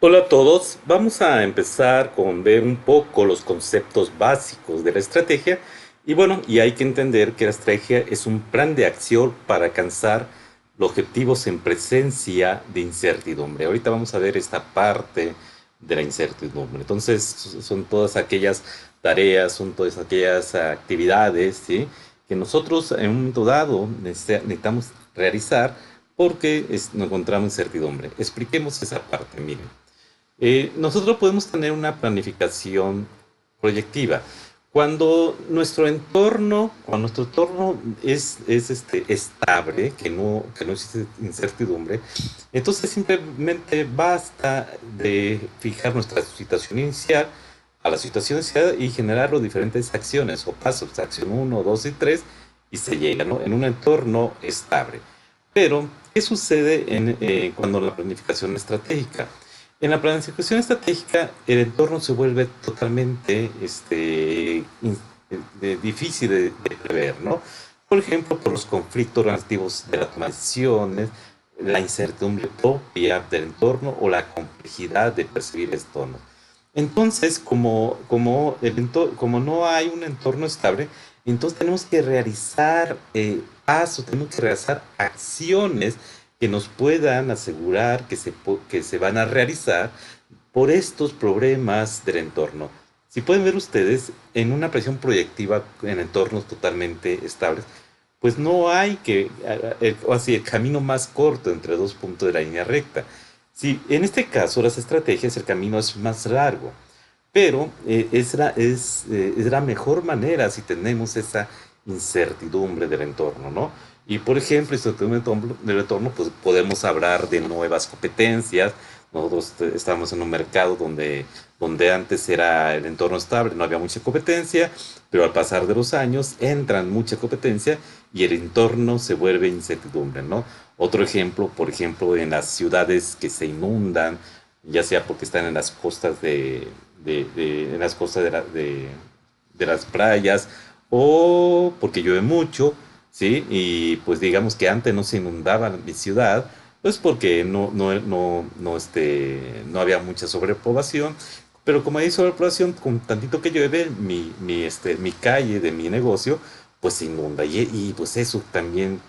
Hola a todos, vamos a empezar con ver un poco los conceptos básicos de la estrategia y hay que entender que la estrategia es un plan de acción para alcanzar los objetivos en presencia de incertidumbre. Ahorita vamos a ver esta parte de la incertidumbre. Entonces son todas aquellas tareas, son todas aquellas actividades, ¿sí?, que nosotros en un momento dado necesitamos realizar porque nos encontramos en incertidumbre. Expliquemos esa parte, miren. Nosotros podemos tener una planificación proyectiva. Cuando nuestro entorno es estable, que no existe incertidumbre, entonces simplemente basta de fijar nuestra situación inicial a la situación inicial y generar las diferentes acciones o pasos, acción uno, 2 y 3, y se llega, ¿no?, en un entorno estable. Pero, ¿qué sucede cuando la planificación estratégica? En la planificación estratégica, el entorno se vuelve totalmente difícil de prever, ¿no? Por ejemplo, por los conflictos relativos de la toma de decisiones, la incertidumbre propia del entorno o la complejidad de percibir el entorno. Entonces, como no hay un entorno estable, entonces tenemos que realizar pasos, tenemos que realizar acciones que nos puedan asegurar que se van a realizar por estos problemas del entorno. Si pueden ver ustedes, en una presión proyectiva en entornos totalmente estables, pues no hay o así, el camino más corto entre dos puntos de la línea recta. Si en este caso las estrategias, el camino es más largo, pero es la mejor manera si tenemos esa incertidumbre del entorno, ¿no? Y por ejemplo, incertidumbre del entorno, pues podemos hablar de nuevas competencias. Nosotros estamos en un mercado donde antes era el entorno estable, no había mucha competencia, pero al pasar de los años entran mucha competencia y el entorno se vuelve incertidumbre, ¿no? Otro ejemplo, por ejemplo, en las ciudades que se inundan, ya sea porque están en las costas en las costas de las playas, o porque llueve mucho, ¿sí? Y pues digamos que antes no se inundaba mi ciudad, pues porque no había mucha sobrepoblación, pero como hay sobrepoblación, con tantito que llueve, mi calle de mi negocio, pues se inunda, y pues eso también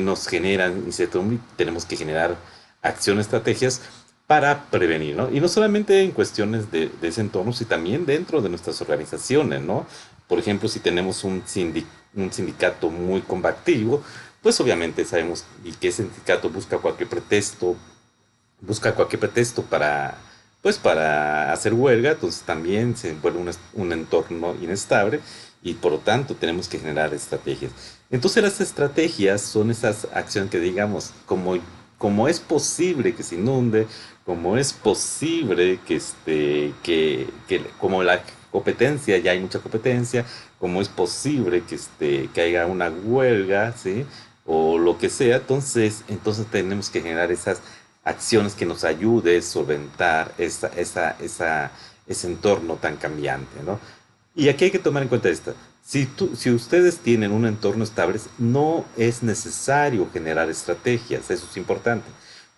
nos genera incertidumbre, y tenemos que generar acciones, estrategias para prevenir, ¿no? Y no solamente en cuestiones de ese entorno, sino también dentro de nuestras organizaciones, ¿no? Por ejemplo, si tenemos un sindicato muy combativo, pues obviamente sabemos y que ese sindicato busca cualquier pretexto para hacer huelga. Entonces también se vuelve un entorno inestable y por lo tanto tenemos que generar estrategias. Entonces las estrategias son esas acciones que, digamos, como es posible que se inunde, como es posible que como la competencia, ya hay mucha competencia, como es posible que haya una huelga, ¿sí?, o lo que sea. Entonces tenemos que generar esas acciones que nos ayude a solventar ese entorno tan cambiante, ¿no? Y aquí hay que tomar en cuenta esto. Si ustedes tienen un entorno estable, no es necesario generar estrategias, eso es importante,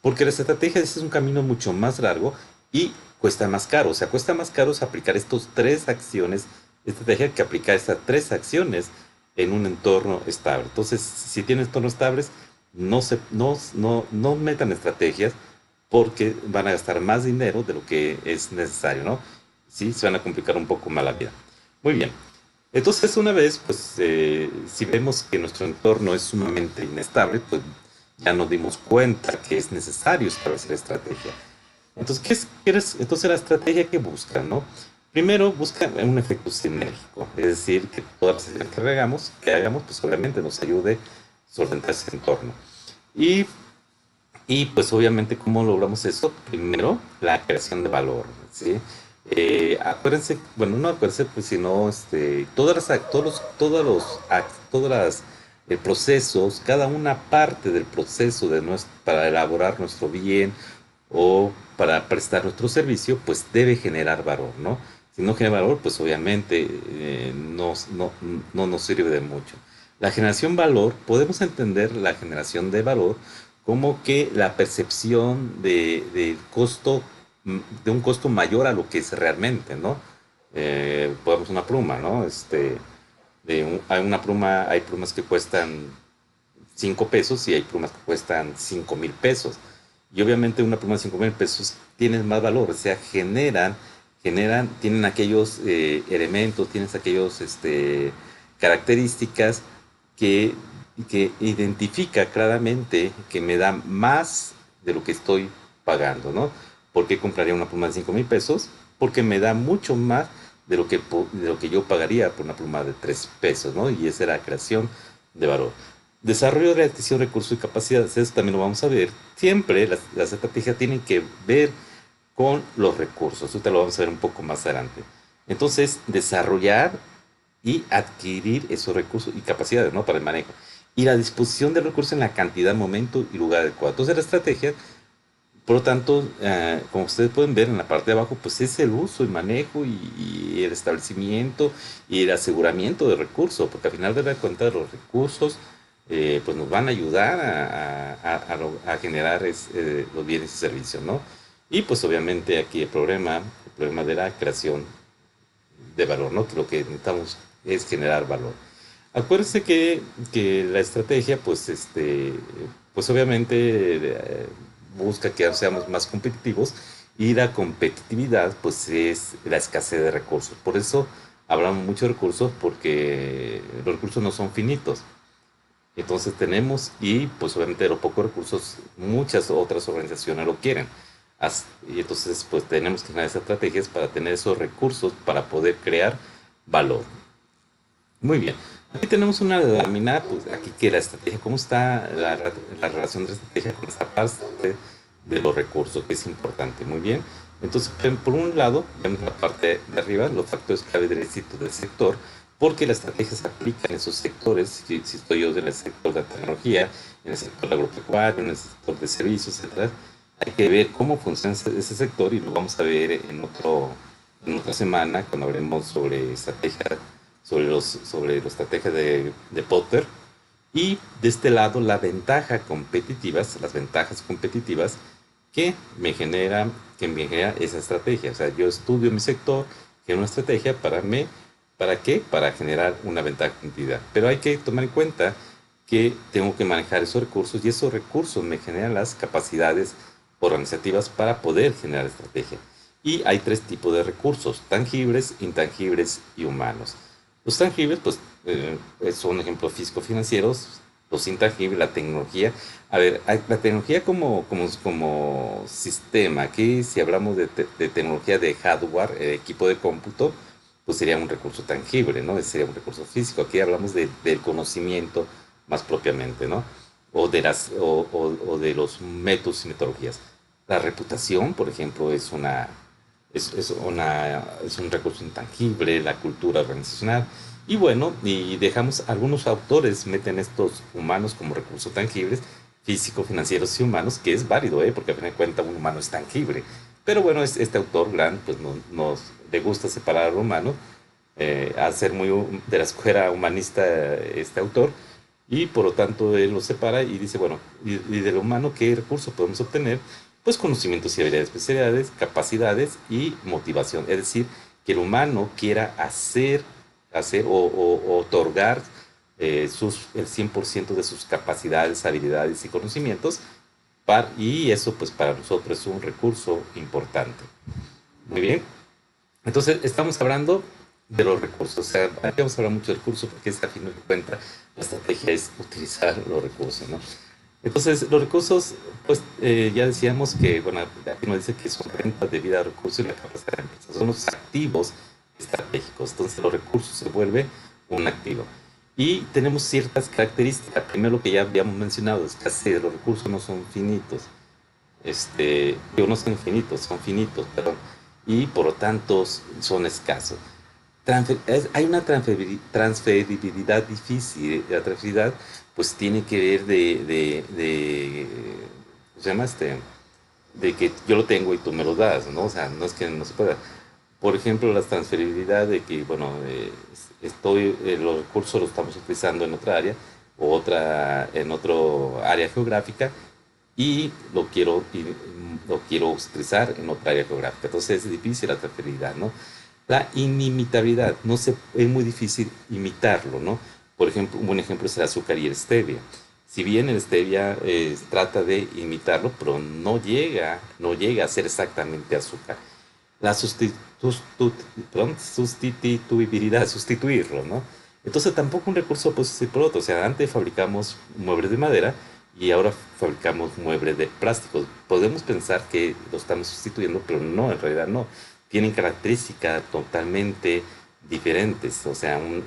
porque las estrategias es un camino mucho más largo y cuesta más caro. O sea, cuesta más caro aplicar estas tres acciones, estrategia, que aplicar estas tres acciones en un entorno estable. Entonces, si tienen entornos estables, no metan estrategias porque van a gastar más dinero de lo que es necesario, ¿no? Sí, se van a complicar un poco más la vida. Muy bien. Entonces, una vez, pues, si vemos que nuestro entorno es sumamente inestable, pues ya nos dimos cuenta que es necesario establecer estrategia. Entonces, entonces la estrategia que busca, ¿no? Primero busca un efecto sinérgico, es decir, que todas las acciones que hagamos, pues obviamente nos ayude a solventar ese entorno. Y, y pues obviamente, ¿cómo logramos eso? Primero, la creación de valor, ¿sí? Acuérdense, bueno, no acuérdense, pues, sino todos los procesos, cada una parte del proceso para elaborar nuestro bien o para prestar nuestro servicio, pues debe generar valor, ¿no? Si no genera valor, pues obviamente no nos sirve de mucho. La generación valor, podemos entender la generación de valor como que la percepción del costo de un costo mayor a lo que es realmente, ¿no? Podemos una pluma, ¿no? Hay una pluma, hay plumas que cuestan 5 pesos y hay plumas que cuestan 5,000 pesos. Y obviamente una pluma de 5,000 pesos tiene más valor, o sea, tienen aquellos elementos, tienen aquellos características que, que identifica claramente que me da más de lo que estoy pagando, ¿no? ¿Por qué compraría una pluma de 5,000 pesos? Porque me da mucho más de lo que yo pagaría por una pluma de 3 pesos, ¿no? Y esa era la creación de valor. Desarrollo de adquisición, recursos y capacidades, eso también lo vamos a ver. Siempre las estrategias tienen que ver con los recursos. Ahorita lo vamos a ver un poco más adelante. Entonces, desarrollar y adquirir esos recursos y capacidades, ¿no? Para el manejo. Y la disposición de recursos en la cantidad, momento y lugar adecuado. Entonces, la estrategia, por lo tanto, como ustedes pueden ver en la parte de abajo, pues es el uso y manejo y el establecimiento y el aseguramiento de recursos, porque al final de la cuenta los recursos pues nos van a ayudar a generar los bienes y servicios, ¿no? Y pues obviamente aquí el problema de la creación de valor, ¿no? Que lo que necesitamos es generar valor. Acuérdense que la estrategia, pues obviamente busca que seamos más competitivos y la competitividad, pues es la escasez de recursos. Por eso hablamos mucho de recursos porque los recursos no son finitos. Entonces tenemos, y pues obviamente de los pocos recursos, muchas otras organizaciones lo quieren. Y entonces pues tenemos que generar estrategias para tener esos recursos para poder crear valor. Muy bien. Aquí tenemos una lámina, pues aquí que la estrategia, cómo está la relación de la estrategia con esta parte de los recursos, que es importante. Muy bien. Entonces, por un lado, vemos la parte de arriba, los factores clave del éxito del sector, porque la estrategia se aplica en esos sectores. Si estoy yo en el sector de la tecnología, en el sector agropecuario, en el sector de servicios, etcétera, hay que ver cómo funciona ese sector y lo vamos a ver en otra semana cuando hablemos sobre estrategia, sobre la estrategia de Potter. Y de este lado, las ventajas competitivas que me genera esa estrategia. O sea, yo estudio mi sector, genero una estrategia ¿para qué? Para generar una ventaja competitiva. Pero hay que tomar en cuenta que tengo que manejar esos recursos y esos recursos me generan las capacidades organizativas para poder generar estrategia. Y hay 3 tipos de recursos: tangibles, intangibles y humanos. Los tangibles, pues, son ejemplos físico-financieros. Los intangibles, la tecnología. A ver, la tecnología como sistema. Aquí, si hablamos de tecnología de hardware, equipo de cómputo, pues sería un recurso tangible, ¿no? Ese sería un recurso físico. Aquí hablamos del conocimiento más propiamente, ¿no? O de los métodos y metodologías. La reputación, por ejemplo, es un recurso intangible, la cultura organizacional. Y bueno, y algunos autores meten estos humanos como recursos tangibles, físicos, financieros y humanos, que es válido, porque a fin de cuentas un humano es tangible. Pero bueno, este autor, Grant, pues nos le gusta separar al humano, al ser muy de la escuela humanista este autor, y por lo tanto él lo separa y dice, bueno, y del humano, ¿qué recursos podemos obtener? Pues conocimientos y habilidades especiales, capacidades y motivación. Es decir, que el humano quiera hacer o otorgar el 100% de sus capacidades, habilidades y conocimientos, y eso pues para nosotros es un recurso importante. Muy bien. Entonces, estamos hablando de los recursos. O sea, aquí vamos a hablar mucho de recursos porque es, a fin de cuentas, la estrategia es utilizar los recursos, ¿no? Entonces, los recursos, pues ya decíamos que, bueno, aquí nos dice que son renta debida a recursos y la capacidad de empresa. Son los activos estratégicos. Entonces, los recursos se vuelve un activo. Y tenemos ciertas características. Primero, lo que ya habíamos mencionado, es que los recursos no son finitos. No son infinitos, son finitos, perdón, y por lo tanto son escasos. Hay una transferibilidad difícil. La transferibilidad pues tiene que ver ¿cómo se llama? De que yo lo tengo y tú me lo das, ¿no? O sea, no es que no se pueda. Por ejemplo, la transferibilidad de que, bueno, los recursos los estamos utilizando en otra área o en otro área geográfica, y lo quiero utilizar en otra área geográfica. Entonces es difícil la trazabilidad, ¿no? La inimitabilidad, no se, es muy difícil imitarlo, ¿no? Por ejemplo, un buen ejemplo es el azúcar y el stevia. Si bien el stevia trata de imitarlo, pero no llega a ser exactamente azúcar. La sustituibilidad, sustituirlo, ¿no? Entonces tampoco un recurso puede sustituir por otro. O sea, antes fabricamos muebles de madera y ahora fabricamos muebles de plástico. Podemos pensar que lo estamos sustituyendo, pero no, en realidad no. Tienen características totalmente diferentes. O sea, un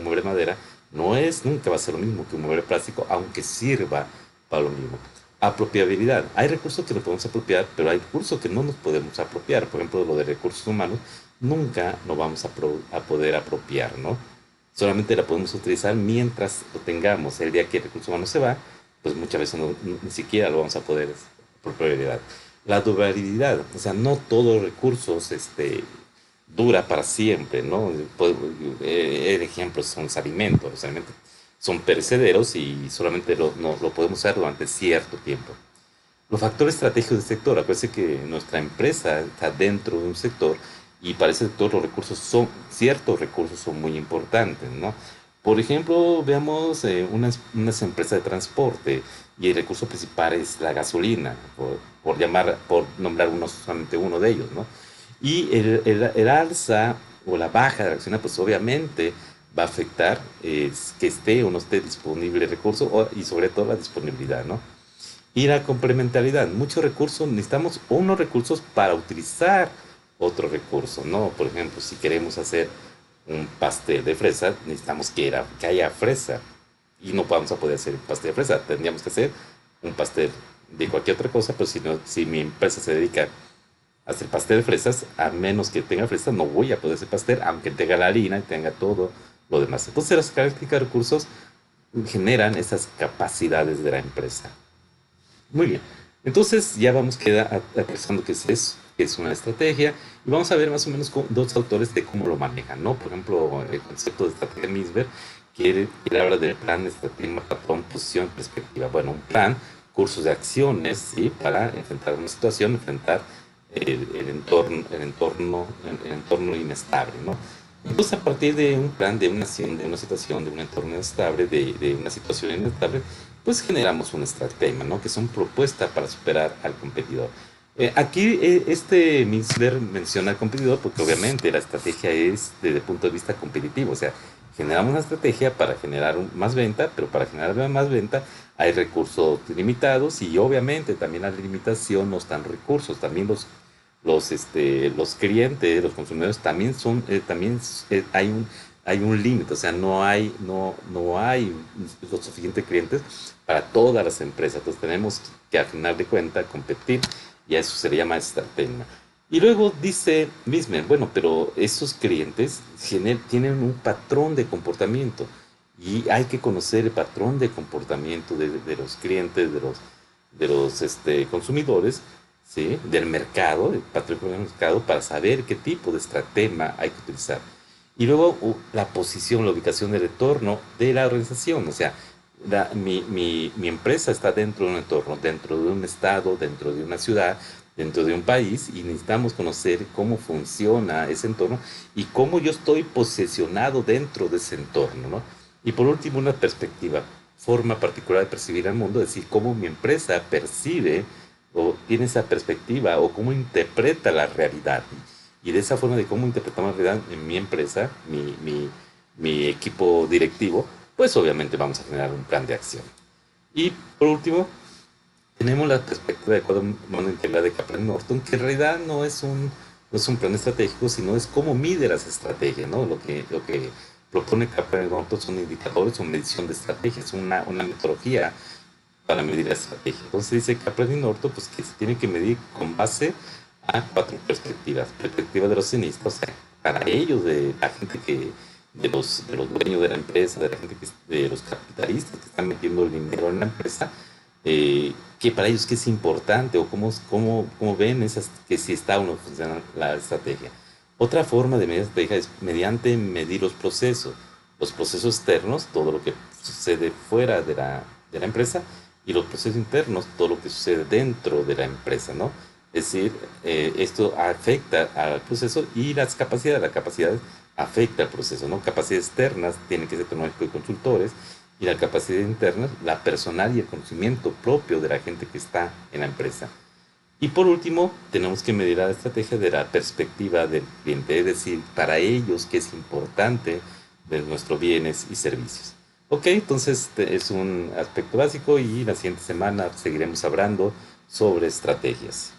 mueble de madera nunca va a ser lo mismo que un mueble de plástico, aunque sirva para lo mismo. Apropiabilidad. Hay recursos que nos podemos apropiar, pero hay recursos que no nos podemos apropiar. Por ejemplo, lo de recursos humanos, nunca nos vamos a poder apropiar, ¿no? Solamente la podemos utilizar mientras lo tengamos. El día que el recurso humano se va, pues muchas veces ni siquiera lo vamos a poder por prioridad. La durabilidad, o sea, no todos los recursos dura para siempre, ¿no? El ejemplo son los alimentos son perecederos y solamente no lo podemos usar durante cierto tiempo. Los factores estratégicos del sector, acuérdense que nuestra empresa está dentro de un sector y para ese sector ciertos recursos son muy importantes, ¿no? Por ejemplo, veamos unas empresas de transporte y el recurso principal es la gasolina, por nombrar solamente uno de ellos, ¿no? Y el alza o la baja de la gasolina, pues obviamente va a afectar que esté o no esté disponible el recurso y sobre todo la disponibilidad, ¿no? Y la complementariedad. Muchos recursos, necesitamos unos recursos para utilizar otro recurso, ¿no? Por ejemplo, si queremos hacer un pastel de fresa, necesitamos que haya fresa. Y no vamos a poder hacer un pastel de fresa. Tendríamos que hacer un pastel de cualquier otra cosa, pero si mi empresa se dedica a hacer pastel de fresas, a menos que tenga fresas, no voy a poder hacer pastel, aunque tenga la harina y tenga todo lo demás. Entonces, las características de recursos generan esas capacidades de la empresa. Muy bien. Entonces ya vamos pensando qué es eso, qué es una estrategia, y vamos a ver más o menos dos autores de cómo lo manejan, ¿no? Por ejemplo, el concepto de estrategia de Misber, que habla del plan, estrategia, patrón, posición, perspectiva. Bueno, un plan, cursos de acciones, ¿sí? Para enfrentar una situación, enfrentar el entorno inestable, ¿no? Entonces, a partir de un plan, de una situación, de un entorno inestable, de una situación inestable, pues generamos una estrategia, ¿no? Que son propuestas para superar al competidor. Aquí Misler menciona al competidor porque obviamente la estrategia es desde el punto de vista competitivo, o sea, generamos una estrategia para generar más venta, pero para generar más venta hay recursos limitados y obviamente también la limitación no están recursos, también los clientes, los consumidores hay un límite, o sea, no hay los suficientes clientes para todas las empresas. Entonces tenemos que al final de cuentas competir y a eso se le llama estrategia. Y luego dice Mismer, bueno, pero esos clientes tienen un patrón de comportamiento y hay que conocer el patrón de comportamiento de los clientes, de los consumidores, ¿sí? Del mercado, del patrón del mercado, para saber qué tipo de estrategia hay que utilizar. Y luego la posición, la ubicación de retorno de la organización, o sea, mi empresa está dentro de un entorno, dentro de un estado, dentro de una ciudad, dentro de un país y necesitamos conocer cómo funciona ese entorno y cómo yo estoy posicionado dentro de ese entorno, ¿no? Y por último, una perspectiva, forma particular de percibir al mundo, es decir, cómo mi empresa percibe o tiene esa perspectiva o cómo interpreta la realidad. Y de esa forma de cómo interpretamos la realidad en mi empresa, mi equipo directivo, pues obviamente vamos a generar un plan de acción. Y por último, tenemos la perspectiva de cuadro humano integral de Kaplan Norton, que en realidad no es un plan estratégico, sino es cómo mide las estrategias, ¿no? Lo que propone Kaplan Norton son indicadores o medición de estrategias, una metodología para medir la estrategia. Entonces dice Kaplan y Norton pues, que se tiene que medir con base a 4 perspectivas. Perspectiva de los accionistas, o sea, para ellos, de la gente de los dueños de la empresa, de la gente de los capitalistas que están metiendo el dinero en la empresa, que para ellos qué es importante o cómo ven que si está o no funciona la estrategia. Otra forma de medir estrategia es mediante medir los procesos externos, todo lo que sucede fuera de la empresa, y los procesos internos, todo lo que sucede dentro de la empresa, ¿no? Es decir, esto afecta al proceso y la capacidad afecta al proceso, ¿no? Capacidades externas tienen que ser tecnológicos y consultores, y la capacidad interna, la personal y el conocimiento propio de la gente que está en la empresa. Y por último, tenemos que medir la estrategia de la perspectiva del cliente, es decir, para ellos qué es importante de nuestros bienes y servicios. Ok, entonces este es un aspecto básico y la siguiente semana seguiremos hablando sobre estrategias.